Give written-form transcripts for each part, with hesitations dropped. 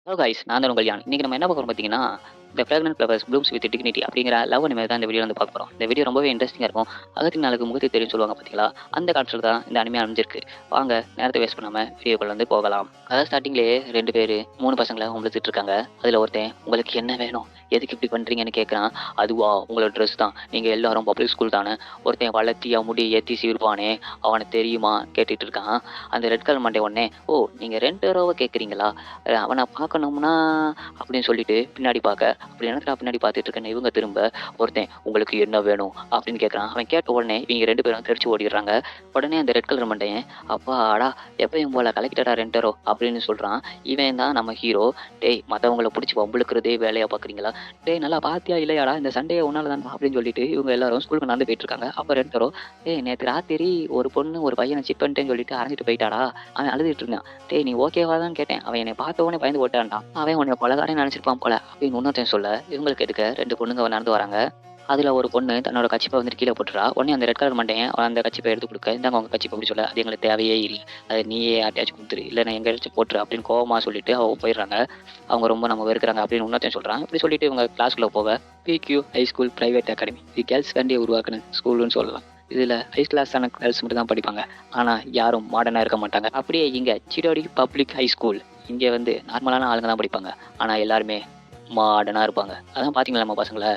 Hello guys, நான் தான் உங்கள் யான். இன்னைக்கு நம்ம என்ன பார்க்க போறோம் பார்த்தீங்கன்னா, தி ஃப்ராக்ரன்ட் ஃப்ளவர்ஸ் ப்ளூம்ஸ் வித் டிக்னிட்டி அப்படிங்கிற லவ் அனிமே தான் இந்த வீடியோல வந்து பார்க்க போறோம். இந்த வீடியோ ரொம்பவே இன்ட்ரெஸ்டிங்கா இருக்கும். அகத்தின் நாளுக்கு முகத்தை தெரியும்னு சொல்லுவாங்க பார்த்தீங்களா? அந்த கான்செப்ட்ல தான் இந்த அனிமே அமைஞ்சிருக்கு. வாங்க நேரத்தை வேஸ்ட் பண்ணாம வீடியோக்குள்ள வந்து போகலாம். அதாவது ஸ்டார்டிங்லேயே 2 பேரு 3 பசங்கள வம்பிழுத்துட்டு இருக்காங்க. அதுல ஒருத்தன் உங்களுக்கு என்ன வேணும்? எதுக்கு இப்படி பண்றீங்கன்னு கேட்கறான். அதுவா உங்களோட ட்ரெஸ் தான். நீங்க எல்லாரும் பப்ளிக் ஸ்கூல் தானே. ஒருத்தன் வளர்த்தி அவன் முடி ஏத்தி சீவிருப்பானே அவனை தெரியுமா கேட்டுட்டு இருக்கான். அந்த ரெட் கலர் மண்டை உடனே ஓ நீங்க 2 ரூபாவை கேட்குறீங்களா? அவனை பார்க்கணும்னா அப்படின்னு சொல்லிட்டு பின்னாடி பார்க்க அப்படி என்னடா பின்னாடி பார்த்துட்டு இருக்கேன்னு இவங்க திரும்ப ஒருத்தன் உங்களுக்கு என்ன வேணும் அப்படின்னு கேட்குறான். அவன் கேட்ட உடனே இவங்க 2 பேரும் தெரிச்சு ஓடிடுறாங்க. உடனே அந்த ரெட் கலர் மண்டையன் அப்பாடா எப்பயும் போல கலெக்டரா ரெண்டரோ அப்படின்னு சொல்றான். இவன் தான் நம்ம ஹீரோ. டேய் மற்றவங்களை பிடிச்சி வம்புழுக்கிறதே வேலையா பார்க்குறீங்களா? டேய் நல்லா பார்த்தியா இல்லையாடா இந்த சண்டையை உன்னால தான் அப்படின்னு சொல்லிட்டு இவங்க எல்லாரும் ஸ்கூலுக்கு நடந்து போயிட்டு இருக்காங்க. அப்போ ரெண்டரோ டேய் நேற்று ராத்திரி ஒரு பொண்ணு ஒரு பையனை சிட் பண்ணிட்டேன்னு சொல்லிட்டு அரைஞ்சிட்டு போயிட்டாடா. அவன் அழுதுட்டு இருந்தான். டேய் நீ ஓகேவா தான் கேட்டேன். அவன் என்னை பார்த்த உடனே பயந்து போட்டான்டா. அவன் உன்னை கொலகாரன்னு நினைச்சிருப்பான் போல அப்படின்னு இன்னொருத்தன் சொல்ல இவங்களுக்கு எடுக்க 2 பொண்ணுங்க நடந்து வராங்க. அதுல ஒரு பொண்ணு தன்னோட கச்சிப்பை வந்துட்டு கீழே போட்டுறா. உடனே அந்த ரெட் கலர் மண்டையன் அவன் அந்த கச்சிப்பை எடுத்து கொடுக்க இந்தாங்க உங்க கச்சிப்பை அப்படி சொல்ல அது எங்களுக்கு தேவையே இல்லை. அது நீயே யார்ட்டையாச்சும் கொடுத்துரு இல்லை நான் எங்கேயாச்சும் போட்டுரு அப்படின்னு கோவமா சொல்லிட்டு அவங்க போயிடுறாங்க. அவங்க ரொம்ப நம்ம வெறுக்கிறாங்க அப்படின்னு இன்னொருத்தன் சொல்றான். இப்படி சொல்லிட்டு இவங்க கிளாஸ்க்குள்ள போக பிக்யூ ஹை ஸ்கூல் பிரைவேட் அகாடமி இது கேர்ள்ஸ் வேண்டிய உருவாக்குன ஸ்கூல்னு சொல்லலாம். இதுல ஹை கிளாஸான கேர்ள்ஸ் மட்டும் தான் படிப்பாங்க. ஆனா யாரும் மாடர்னா இருக்க மாட்டாங்க. அப்படியே இங்க சிடோடி பப்ளிக் ஹை ஸ்கூல் இங்க வந்து நார்மலான ஆளுங்க தான் படிப்பாங்க. ஆனா எல்லாருமே மாடர்னா இருப்பாங்க. அதான் பாத்தீங்களா நம்ம பசங்களை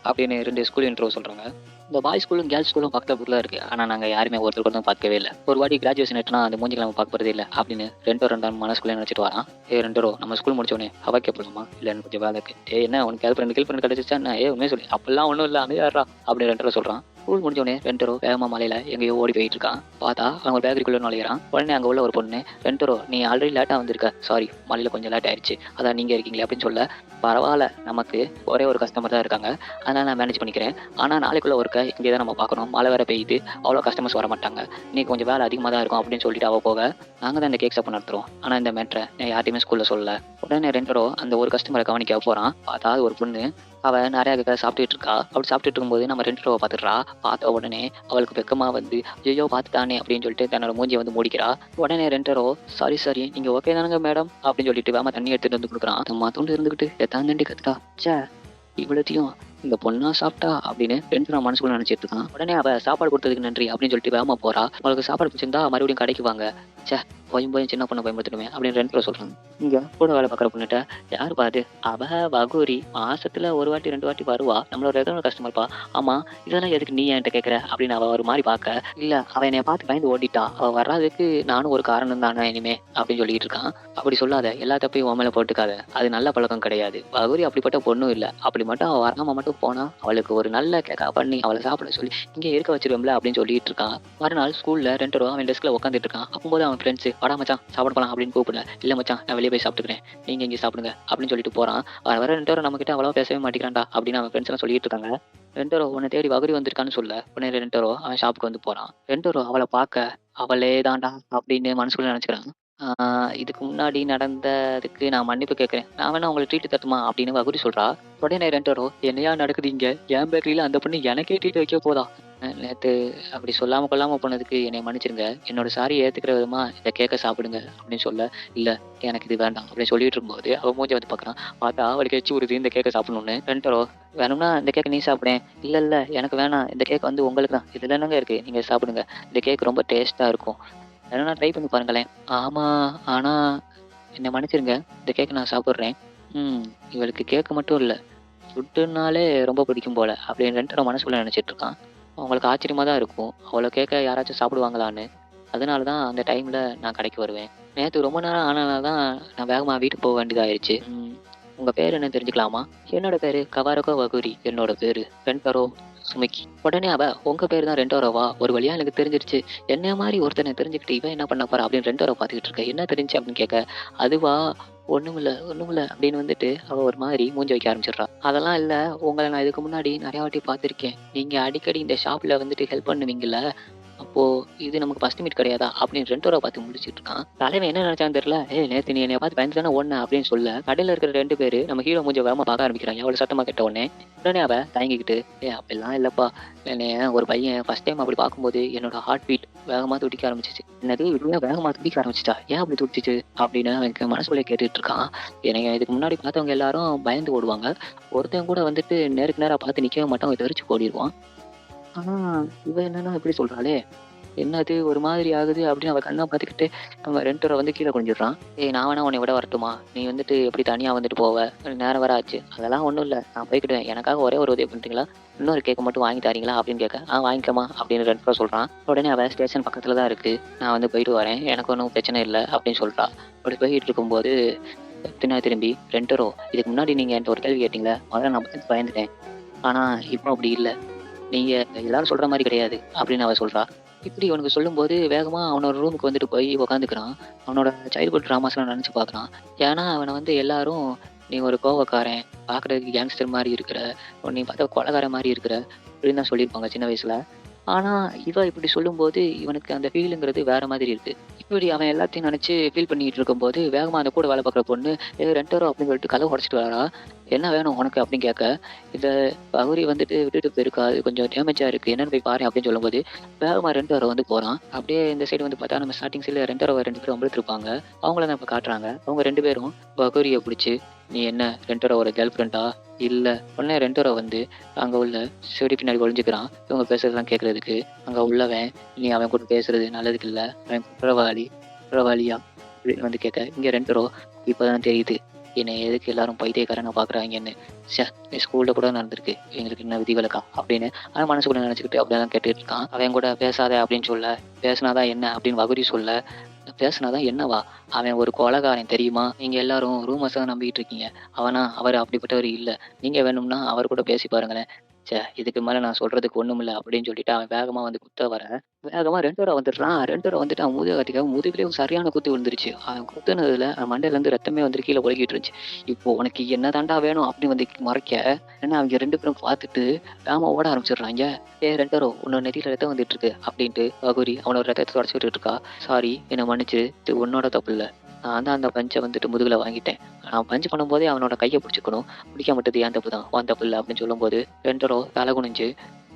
அப்படின்னு 2 ஸ்கூல் இன்ட்ரோ சொல்றாங்க. இந்த பாய் ஸ்கூலும் கேர்ள்ஸ் ஸ்கூலும் பக்கத்துல இருக்கு. ஆனா நாங்க யாருமே ஒருத்தர் கூட பார்க்கவே இல்லை. ஒரு வாட்டி கிராஜுவேஷன் ஆயிட்டுனா அந்த மூஞ்சிக்கு நம்ம பார்க்க போறதே இல்லை அப்படின்னு ரெண்டாம் மனசுக்குள்ளே நினைச்சிட்டு வரான். ரெண்டரோ நம்ம ஸ்கூல் முடிச்சோடனே ஹவாக்கே போகலாமா இல்லை எனக்கு கொஞ்சம் வேலை இருக்கு. என்ன உனக்கு கேர்ள் ஃப்ரெண்ட் கிடைச்சிச்சா என்ன உண்மையை சொல்லி அப்படிலாம் ஒன்றும் இல்லை அமையாடுறா அப்படின்னு ரெண்டரோ சொல்றான். ஸ்கூல் முடிஞ்சோடனே ரெண்டரோ வேகமா மலையில எங்கேயோ ஓடி போயிட்டு இருக்கான். பார்த்தா அவங்க பேக்கரிக்குள்ள நுழையிறான். உடனே அங்க உள்ள ஒரு பொண்ணு ரெண்டரோ நீ ஆல்ரெடி லேட்டா வந்திருக்க சாரி மலையில கொஞ்சம் லேட் ஆயிடுச்சு அதான் நீங்க இருக்கீங்களே அப்படின்னு சொல்ல பரவாயில்ல நமக்கு ஒரே ஒரு கஸ்டமர் தான் இருக்காங்க அதனால நான் மேனேஜ் பண்ணிக்கிறேன். ஆனா நாளைக்குள்ள ஒருக்க இங்கே தான் நம்ம பார்க்கணும் மழை வேற பெய்யுது அவ்வளோ கஸ்டமர்ஸ் வர மாட்டாங்க இன்னைக்கு கொஞ்சம் வேலை அதிகமாக தான் இருக்கும் அப்படின்னு சொல்லிட்டு அவ போக நாங்கள் தான் இந்த கேக் ஷாப் நடத்துறோம். ஆனால் இந்த மேட்ரை நான் யார்ட்டையுமே ஸ்கூலில் சொல்லல. உடனே ரெண்டரோ அந்த ஒரு கஸ்டமரை கவனிக்க போகிறான். பார்த்தா ஒரு பொண்ணு அவள் நிறையா சாப்பிட்டுட்டு இருக்கா. அப்படி சாப்பிட்டுட்டு இருக்கும்போது நம்ம ரெண்டரோவை பார்த்துடுறா. பார்த்த உடனே அவளுக்கு வெக்கமாக வந்து ஐயோ பார்த்துட்டானே அப்படின்னு சொல்லிட்டு தன்னோட மூஞ்சியை வந்து முடிக்கிறா. உடனே ரெண்டரோ சாரி நீங்கள் ஓகே தானுங்க மேடம் அப்படின்னு சொல்லிட்டு வேமா தண்ணி எடுத்துட்டு வந்து கொடுக்குறான். அம்மா தோண்டு இருந்துக்கிட்டு எத்தாந்தண்டி கத்துட்டா சே இவ்வளோத்தையும் இந்த பொண்ணா சாப்பிட்டா அப்படின்னு ரெண்டு மனசுக்குள்ள நினைச்சிட்டு இருக்கான். உடனே அவ சாப்பாடு கொடுத்ததுக்கு நன்றி அப்படின்னு சொல்லிட்டு வேகமா போறா. உங்களுக்கு சாப்பாடு பிடிச்சிருந்தா மறுபடியும் கடைக்கு வாங்க. சே போயும் சின்ன பொண்ணை பயன்படுத்தணுமே அப்படின்னு ரெண்டு பேரும் சொல்றாங்க. இங்க கூட வேலை பார்க்குற பொண்ணுட்ட யாரு பாரு அவ வகூரி மாசத்துல ஒரு வாட்டி 2 வாட்டி வருவா நம்மளோட ரெகுலர் கஸ்டமர்ப்பா. ஆமா இதெல்லாம் எதுக்கு நீ என்கிட்ட கேட்கற அப்படின்னு அவ ஒரு மாதிரி பார்க்க இல்ல அவ என்னை பார்த்து பயந்து ஓடிட்டா அவ வர்றதுக்கு நானும் ஒரு காரணம் தானே இனிமே அப்படின்னு சொல்லிட்டு இருக்கான். அப்படி சொல்லாத எல்லா தப்பையும் உன் மேல போட்டுக்காத அது நல்ல பழக்கம் கிடையாது. வகூரி அப்படிப்பட்ட பொண்ணும் இல்லை. அப்படி மட்டும் அவ வராம மட்டும் போனா அவளுக்கு ஒரு நல்ல கேக்கா பண்ணி அவளை சாப்பிட சொல்லி இங்கே இருக்க வச்சிருவோம்ல அப்படின்னு சொல்லிட்டு இருக்கான். மறுநாள் ஸ்கூல்ல 2 ரூபா அவன் டெஸ்க்ல உட்காந்துட்டு இருக்கான். அப்போது அவன் ஃப்ரெண்ட்ஸ் வாடா மச்சான் சாப்பிட போலாம் அப்படின்னு கூப்பிடல. இல்ல மச்சான் நான் வெளியே போய் சாப்பிட்டுக்கிறேன் நீங்க இங்கே சாப்பிடுங்க அப்படின்னு சொல்லிட்டு போறான். வர 2 ரூபா நம்ம கிட்ட அவ்வளவா பேசவே மாட்டேங்கிறான்டா அப்படின்னு அவன் ஃப்ரெண்ட்ஸ் எல்லாம் சொல்லிட்டு இருக்காங்க. 2 ரூபா உன்னை தேடி வகுரி வந்திருக்கான்னு சொல்ல உடனே 2 ரூபா அவன் ஷாப்புக்கு வந்து போறான். 2 ரூபா அவளை பார்க்க அவளே தான்டா அப்படின்னு மனசுக்குள்ள நினைச்சுக்கிறான். இதுக்கு முன்னாடி நடந்ததுக்கு நான் மன்னிப்பு கேட்கறேன். நான் வேணா உங்களுக்கு ட்ரீட் தட்டுமா அப்படின்னு வகுரி சொல்றா. உடனே 2 ரூபா என்னையா நடக்குது இங்க என் பேக்கரியில அந்த பொண்ணு எனக்கே ட்ரீட் வைக்க போதா. நேற்று அப்படி சொல்லாமல் கொள்ளாமல் போனதுக்கு என்னை மன்னிச்சிருங்க. என்னோட சாரியை ஏற்றுக்கிற விதமா இதை கேட்க சாப்பிடுங்க அப்படின்னு சொல்ல இல்லை எனக்கு இது வேண்டாம் அப்படின்னு சொல்லிட்டு இருக்கும்போது அவன் மூஞ்சி வந்து பார்க்குறான். பார்த்தா அவளுக்கு எச்சு உறுதி இந்த கேக்கை சாப்பிடணும்னு. ரெண்டரோ வேணும்னா இந்த கேக்கை நீ சாப்பிடேன். இல்லை இல்லை எனக்கு வேணாம் இந்த கேக் வந்து உங்களுக்கு தான் இதில் என்னங்க இருக்குது நீங்கள் சாப்பிடுங்க இந்த கேக் ரொம்ப டேஸ்ட்டாக இருக்கும் வேணும்னா ட்ரை பண்ணி பாருங்களேன். ஆமாம் ஆனால் என்னை மன்னிச்சிருங்க இந்த கேக்கை நான் சாப்பிட்றேன். இவளுக்கு கேக்கு மட்டும் இல்லை ஃபுட்டுனாலே ரொம்ப பிடிக்கும் போல அப்படின்னு ரெண்டரை மனசுக்குள்ள நினச்சிட்டு இருக்கான். அவங்களுக்கு ஆச்சரியமா தான் இருக்கும் அவ்வளோ கேட்க யாராச்சும் சாப்பிடுவாங்களான்னு. அதனால தான் அந்த டைமில் நான் கடைக்கு வருவேன். நேற்று ரொம்ப நேரம் ஆனனால தான் நான் வேகமாக வீட்டுக்கு போக வேண்டியதாகிடுச்சு. உங்கள் பேர் என்ன தெரிஞ்சுக்கலாமா? என்னோட பேர் கவாரகோ வகுரி. என்னோட பேர் ரெண்டரோ சுமிக்கி. உடனே அவ உங்கள் பேர் தான் ரெண்டோரோவா ஒரு வழியாக எனக்கு தெரிஞ்சிருச்சு. என்ன மாதிரி ஒருத்தனை தெரிஞ்சுக்கிட்டு இவன் என்ன பண்ண போறா அப்படின்னு ரெண்டோரோ பார்த்துக்கிட்டு இருக்க. என்ன தெரிஞ்சு அப்படின்னு கேட்க அதுவா ஒண்ணுமில்ல ஒண்ணுமில்ல அப்படின்னு வந்துட்டு அவ ஒரு மாதிரி மூஞ்சி வைக்க ஆரம்பிச்சிடுறா. அதெல்லாம் இல்ல உங்களை நான் இதுக்கு முன்னாடி நிறைய வாட்டி பார்த்துருக்கேன். நீங்க அடிக்கடி இந்த ஷாப்ல வந்துட்டு ஹெல்ப் பண்ணுவீங்கல்ல அப்போ இது நமக்கு ஃபர்ஸ்ட் மீட் கிடையாதா அப்படின்னு 2 ரூபா பார்த்து முடிச்சிட்டு இருக்கான். தலைவன் என்ன நினைச்சான்னு தெரியல. நேத்து நீ என்னை பார்த்து பயந்து தானே ஒண்ணு அப்படின்னு சொல்ல கடையில இருக்கிற 2 பேரு நம்ம ஹீரோ மூஞ்ச வேகமா பார்க்க ஆரம்பிக்கிறாங்க. எவ்வளவு சத்தமா கேட்ட உடனே அவ தயங்கிக்கிட்டு அப்படிலாம் இல்லப்பா என்னைய ஒரு பையன் ஃபர்ஸ்ட் டைம் அப்படி பார்க்கும்போது என்னோட ஹார்ட் பீட் வேகமா துடிக்க ஆரம்பிச்சுச்சு. "என்னது இவ்ளோ வேகமா துடிக்க ஆரம்பிச்சுச்சா? ஏன் அப்படி துடிச்சுச்சு?" அப்படின்னு எனக்கு மனசுக்குள்ளே கேட்டுட்டு இருக்கான். என்னைய இதுக்கு முன்னாடி பார்த்தவங்க எல்லாரும் பயந்து ஓடுவாங்க. ஒருத்தன் கூட வந்துட்டு நேருக்கு நேரா பார்த்து நிக்கவே மாட்டான். தெரிச்சு ஓடிருவான். ஆனா, இவ என்னன்னா இப்படி சொல்றாளே! என்னது ஒரு மாதிரி ஆகுது அப்படின்னு அவ கண்ண பார்த்துக்கிட்டு நம்ம ரெண்டர வந்து கீழ குனிஞ்சிடுறான். "ஏய் நான் வேணா உன்னைய விட வரட்டுமா? நீ வந்துட்டு எப்படி தனியா வந்துட்டு போவ? நேரம் வேற ஆச்சு." "அதெல்லாம் ஒண்ணும் இல்ல. நான் போய்க்கிடுவேன். எனக்காக ஒரே ஒரு உதவி பண்றீங்களா? இன்னொரு கேக்க மட்டும் வாங்கி தர்றீங்களா?" அப்படின்னு கேட்க, வாங்கிக்கம்மா" அப்படின்னு ரெண்டர சொல்றான். உடனே அவ ஸ்டேஷன் பக்கத்துல தான் இருக்கு. "நான் வந்து போயிட்டு வரேன். எனக்கு ஒண்ணும் பிரச்சனை இல்ல" அப்படின்னு சொல்றா. அப்படி போயிட்டு இருக்கும்போது பின்னாடி திரும்பி, "ரெண்டரோ இதுக்கு முன்னாடி நீங்க என்ட்ட ஒரு கேள்வி கேட்டீங்கல்ல, முதல்ல நான் பதிலுக்கு பயந்துட்டேன். ஆனா இப்போ அப்படி இல்ல. நீங்க எல்லாரும் சொல்ற மாரி கிடையாது" அப்படின்னு அவ சொல்றா. இப்படி இவனுக்கு சொல்லும்போது வேகமா அவனோட ரூமுக்கு வந்துட்டு போய் உட்காந்துக்கிறான். அவனோட சைல்ட்ஹுட் ட்ராமாஸ்லாம் நெனச்சு பார்க்குறான். ஏன்னா அவன வந்து எல்லாரும், "நீ ஒரு கோவக்காரன், பார்க்குறதுக்கு கேங்ஸ்டர் மாரி இருக்கிற, நீ பார்த்தா கொலைகாரன் மாரி இருக்கிற" அப்படின்னு தான் சொல்லியிருப்பாங்க சின்ன வயசுல. ஆனா, இவ இப்படி சொல்லும்போது, இவனுக்கு அந்த ஃபீலுங்கிறது வேற மாதிரி இருக்கு. இப்படி அவன் எல்லாத்தையும் நெனச்சு ஃபீல் பண்ணிட்டு இருக்கும்போது, வேகமா அந்த கூட வேலை பார்க்குற பொண்ணு, ரெண்டரோ" அப்படின்னு சொல்லிட்டு கதவ உடைச்சுட்டு வரா. "என்ன வேணும் உனக்கு?" அப்படின்னு கேட்க, "இந்த பகுரி வந்துட்டு விட்டுட்டு போயிருக்கா. அது கொஞ்சம் டேமேஜா இருக்கு. என்னன்னு போய் பாரேன்" அப்படின்னு சொல்லும்போது, வேகமா ரெண்டரோ வந்து போறான். அப்படியே இந்த சைடு வந்து பார்த்தா, நம்ம ஸ்டார்ட்டிங் சைடுல ரெண்டரோவ 2 பேரும் வம்பிழுத்துருப்பாங்க. அவங்கள தான் இப்ப காட்டுறாங்க. அவங்க 2 பேரும் பகுரிய புடிச்சு, "நீ என்ன ரெண்டரோவோட கேர்ள் ஃப்ரெண்டா?" "இல்ல." உடனே ரெண்டரோ வந்து அங்க உள்ள செவுரு பின்னாடி ஒளிஞ்சுக்கிறான். இவங்க பேசுறதெல்லாம் கேட்கறதுக்கு. அங்க உள்ளவன், "நீ அவன் கூட பேசுறது நல்லதுக்கு இல்ல. அவன் குற்றவாளி. குற்றவாளியா?" அப்படின்னு வந்து கேட்க, இங்க 2 ரோ இப்பதான் தெரியுது. என்னைய எதுக்கு எல்லாரும் பைத்தியக்காரனா பார்க்குறாங்கன்னு. ஸ்கூல்ல கூட நடந்திருக்கு. எங்களுக்கு என்ன விதிவிலக்கா? அப்படின்னு அவன் மனசுக்குள்ள நினைச்சுக்கிட்டு அப்படியெல்லாம் கேட்டுட்டு இருக்கான். அவன் கூட பேசாத அப்படின்னு சொல்ல, பேசினாதான் என்ன அப்படின்னு வகுரி சொல்ல, பேசினாதான் என்னவா? அவன் ஒரு கொலைகாரன் தெரியுமா? நீங்க எல்லாரும் ரூமர்ஸ தான் நம்பிக்கிட்டு இருக்கீங்க. அவரு அப்படிப்பட்டவரு இல்ல. நீங்க வேணும்னா அவர் கூட பேசி பாருங்களேன். இதுக்கு மேல நான் சொல்றதுக்கு ஒண்ணுமில்ல அப்படின்னு சொல்லிட்டு அவன் வேகமா வந்து குத்த வர, வேகமா 2 வந்துடுறான். 2 வந்துட்டு அவன் முதுக காட்டிக்க முதுகுலயே ஒரு சரியான குத்து விழுந்துருச்சு. அவன் குத்துனதுல அவன் மண்டையிலேருந்து ரத்தமே வந்துட்டு கீழ ஒழுகிட்டு இருந்துச்சு. இப்போ உனக்கு என்ன தாண்டா வேணும் அப்படின்னு வந்து மறைக்க, ஏன்னா அவங்க 2 பேரும் பார்த்துட்டு வேகமா ஓட ஆரம்பிச்சிடுறாய்ங்க. "ஏய் ரெண்டரோ உன்னோட நெத்தியில ரத்தம் வந்துட்டு இருக்கு" அப்படின்ட்டு பகுரி அவனோட ரத்தத்த தொடச்சு விட்டுட்டு இருக்கா. "சாரி என்ன மன்னிச்சிரு. இது உன்னோட தப்பு இல்ல. நான் தான் அந்த பஞ்ச வந்துட்டு முதுகுல வாங்கிட்டேன். நான் பஞ்ச் பண்ணும்போதே அவனோட கைய புடிச்சுக்கணும். பிடிக்காம விட்டது என் தப்பு தான். உன் தப்பு இல்ல" அப்படின்னு சொல்லும்போது, ரெண்டரோ தலை குனிஞ்சு,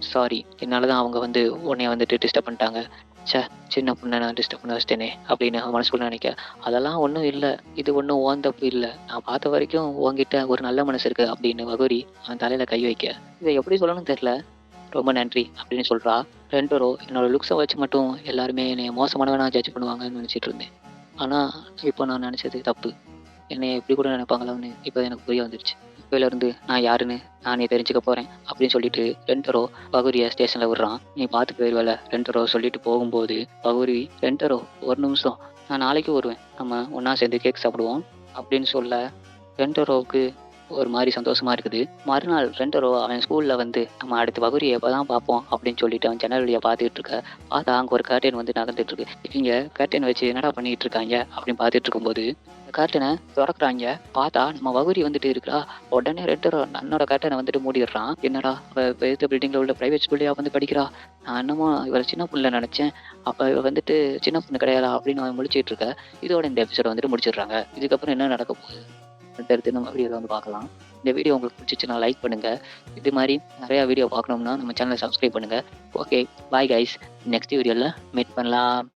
"சாரி. என்னால தான் அவங்க வந்து உன்னைய வந்துட்டு டிஸ்டர்ப் பண்ணிட்டாங்க. ச்சே! சின்ன பொண்ண நான் டிஸ்டர்ப் பண்ண வச்சுட்டேனே!" அப்படின்னு அவன் மனசுக்குள்ள நினைக்க, "அதெல்லாம் ஒண்ணும் இல்ல. இது ஒண்ணும் உன் தப்பு இல்ல. நான் பார்த்த வரைக்கும் உன்கிட்ட ஒரு நல்ல மனசு இருக்கு" அப்படின்னு வகுரி அவன் தலையில கை வைக்க, இத எப்படி சொல்லணும்னு தெரியல. "ரொம்ப நன்றி" அப்படின்னு சொல்றா. ரெண்டரோ என்னோட லுக்ஸ வச்சு மட்டும் எல்லாருமே என்னைய மோசமானவனா ஜட்ஜ் பண்ணுவாங்கன்னு நினைச்சுட்டு இருந்தேன். ஆனா, இப்போ நான் நினைச்சது தப்பு. என்னைய இப்படி கூட நினைப்பாங்களான்னு இப்ப எனக்கு புரிய வந்துருச்சு. இப்பயிலருந்து நான் யாருன்னு நானே தெரிஞ்சுக்க போறேன் அப்படின்னு சொல்லிட்டு ரெண்டரோ பகுரிய ஸ்டேஷன்ல விடுறான். "நீ பார்த்து போயிருவல" ரெண்டரோ சொல்லிட்டு போகும்போது, பகுரி, "ரெண்டரோ ஒரு நிமிஷம். நான் நாளைக்கு வருவேன். நம்ம ஒண்ணா சேர்ந்து கேக் சாப்பிடுவோம்" அப்படின்னு சொல்ல, ரெண்டரோவுக்கு ஒரு மாரி சந்தோஷமா இருக்குது. மறுநாள் ரெண்டரோ அவன் ஸ்கூல்ல வந்து, "நம்ம அடுத்த வகுரிய எப்பதான் பார்ப்போம்" அப்படின்னு சொல்லிட்டு அவன் ஜன்னல் வழியா பார்த்துக்கிட்டு இருக்க, பார்த்தா அங்க ஒரு கர்டைன் வந்து நகர்ந்துட்டு இருக்கு. இவங்க கர்டைன் வச்சு என்னடா பண்ணிட்டு இருக்காய்ங்க அப்படின்னு பார்த்துட்டு இருக்கும்போது, கர்டன தொறக்குறாய்ங்க. பார்த்தா நம்ம வகுரி வந்துட்டு இருக்கிறா. உடனே ரெண்டரோ தன்னோட கர்டன வந்துட்டு மூடிடுறான். என்னடா அவ எதிர்த்த பில்டிங்ல உள்ள பிரைவேட் ஸ்கூல்லயா வந்து படிக்கிறா? நான் என்னமோ இவள சின்ன புள்ள நெனச்சேன். அப்ப இவ வந்துட்டு சின்ன பொண்ணு கிடையாதா? அப்படின்னு அவன் முழிச்சுட்டு இருக்க. இதோட இந்த எபிசோட வந்துட்டு முடிச்சிடுறாங்க. இதுக்கப்புறம் என்ன நடக்க போகுது? அடுத்தடுத்து நம்ம வீடியோல வந்து பார்க்கலாம். இந்த வீடியோ உங்களுக்கு பிடிச்சிச்சுன்னா லைக் பண்ணுங்க. இது மாரி நெறைய வீடியோ பார்க்கணும்னா நம்ம சேனல சப்ஸ்கிரைப் பண்ணுங்க. Okay, bye guys. நெக்ஸ்ட் வீடியோல மீட் பண்ணலாம்.